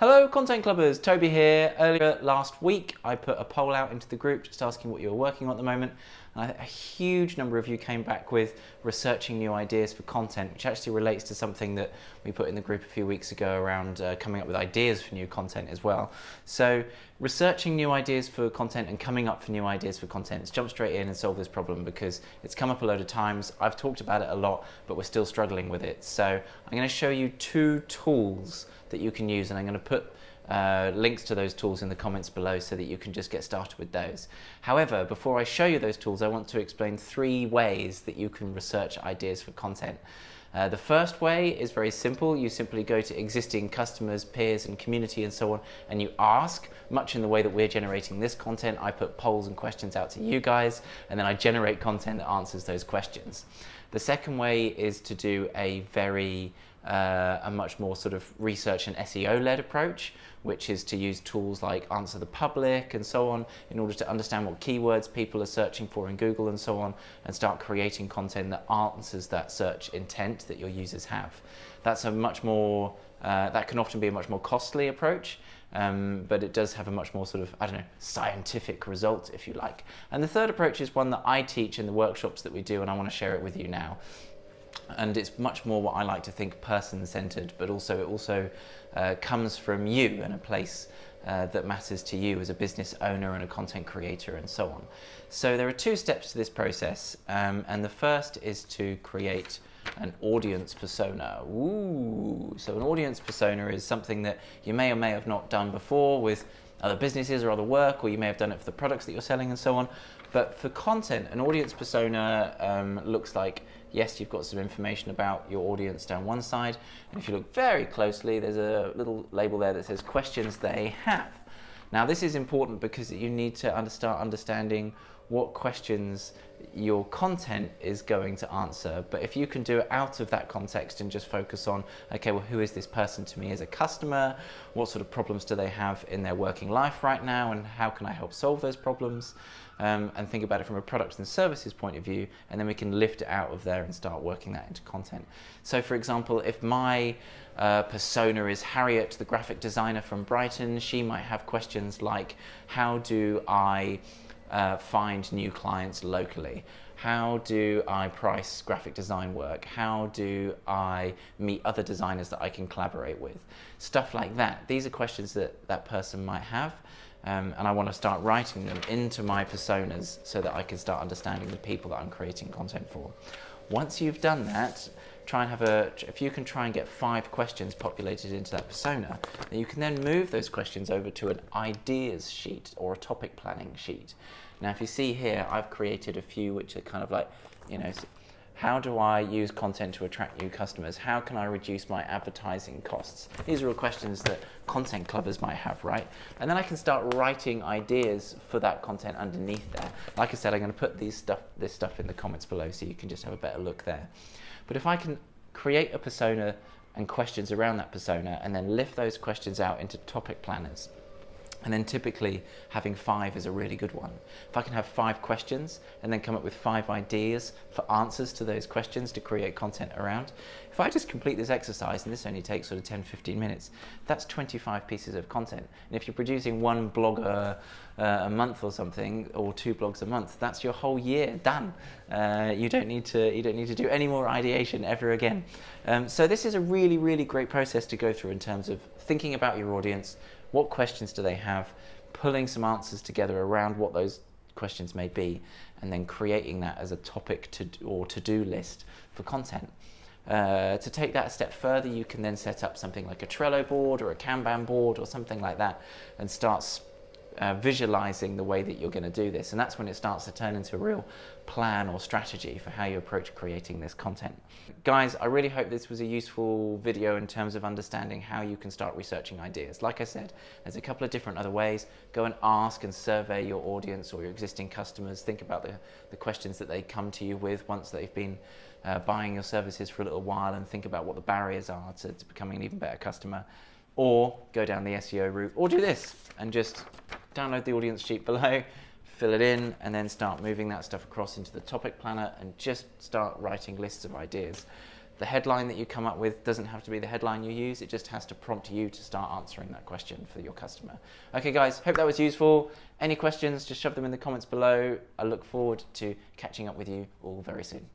Hello Content Clubbers, Toby here. Earlier last week I put a poll out into the group just asking what you were working on at the moment, and a huge number of you came back with researching new ideas for content, which actually relates to something that we put in the group a few weeks ago around coming up with ideas for new content as well. So researching new ideas for content and coming up for new ideas for content, let's jump straight in and solve this problem because it's come up a load of times. I've talked about it a lot, but we're still struggling with it. So I'm going to show you two tools that you can use, and I'm going to put links to those tools in the comments below so that you can just get started with those. However, before I show you those tools, I want to explain 3 ways that you can research ideas for content. The first way is very simple. You simply go to existing customers, peers and community and so on, and you ask, much in the way that we're generating this content. I put polls and questions out to you guys, and then I generate content that answers those questions. The second way is to do a much more sort of research and SEO-led approach, which is to use tools like Answer the Public and so on in order to understand what keywords people are searching for in Google and so on, and start creating content that answers that search intent that your users have. That's a much more, that can often be a much more costly approach, but it does have a much more sort of, scientific result, if you like. And the third approach is one that I teach in the workshops that we do, and I want to share it with you now. And it's much more what I like to think person-centered, but also it also comes from you and a place that matters to you as a business owner and a content creator and so on. So there are 2 steps to this process, and the first is to create an audience persona. Ooh, so an audience persona is something that you may or may have not done before with other businesses or other work, or you may have done it for the products that you're selling and so on. But for content, an audience persona looks like, yes, you've got some information about your audience down one side, and if you look very closely, there's a little label there that says questions they have. Now this is important because you need to start understanding what questions your content is going to answer. But if you can do it out of that context and just focus on, okay, well, who is this person to me as a customer? What sort of problems do they have in their working life right now? And how can I help solve those problems? And think about it from a products and services point of view, and then we can lift it out of there and start working that into content. So for example, if my persona is Harriet, the graphic designer from Brighton, she might have questions like, how do I find new clients locally? How do I price graphic design work? How do I meet other designers that I can collaborate with? Stuff like that. These are questions that that person might have, and I want to start writing them into my personas so that I can start understanding the people that I'm creating content for. Once you've done that, if you can try and get 5 questions populated into that persona, then you can then move those questions over to an ideas sheet or a topic planning sheet. Now, if you see here, I've created a few which are kind of like, how do I use content to attract new customers? How can I reduce my advertising costs? These are all questions that content clubbers might have, right? And then I can start writing ideas for that content underneath there. Like I said, I'm going to put this stuff in the comments below so you can just have a better look there. But if I can create a persona and questions around that persona and then lift those questions out into topic planners, and then typically having 5 is a really good one. If I can have 5 questions and then come up with 5 ideas for answers to those questions to create content around, if I just complete this exercise, and this only takes sort of 10-15 minutes, that's 25 pieces of content. And if you're producing 1 blog a month or something, or 2 blogs a month, that's your whole year done. You don't need to do any more ideation ever again. So this is a really, really great process to go through in terms of thinking about your audience. What questions do they have? Pulling some answers together around what those questions may be, and then creating that as a topic or to-do list for content. To take that a step further, you can then set up something like a Trello board or a Kanban board or something like that and start visualizing the way that you're going to do this. And that's when it starts to turn into a real plan or strategy for how you approach creating this content. Guys, I really hope this was a useful video in terms of understanding how you can start researching ideas. Like I said, there's a couple of different other ways. Go and ask and survey your audience or your existing customers. Think about the questions that they come to you with once they've been buying your services for a little while, and think about what the barriers are to becoming an even better customer. Or go down the SEO route, or do this and just download the audience sheet below, fill it in, and then start moving that stuff across into the topic planner and just start writing lists of ideas. The headline that you come up with doesn't have to be the headline you use. It just has to prompt you to start answering that question for your customer. Okay, guys, hope that was useful. Any questions, just shove them in the comments below. I look forward to catching up with you all very soon.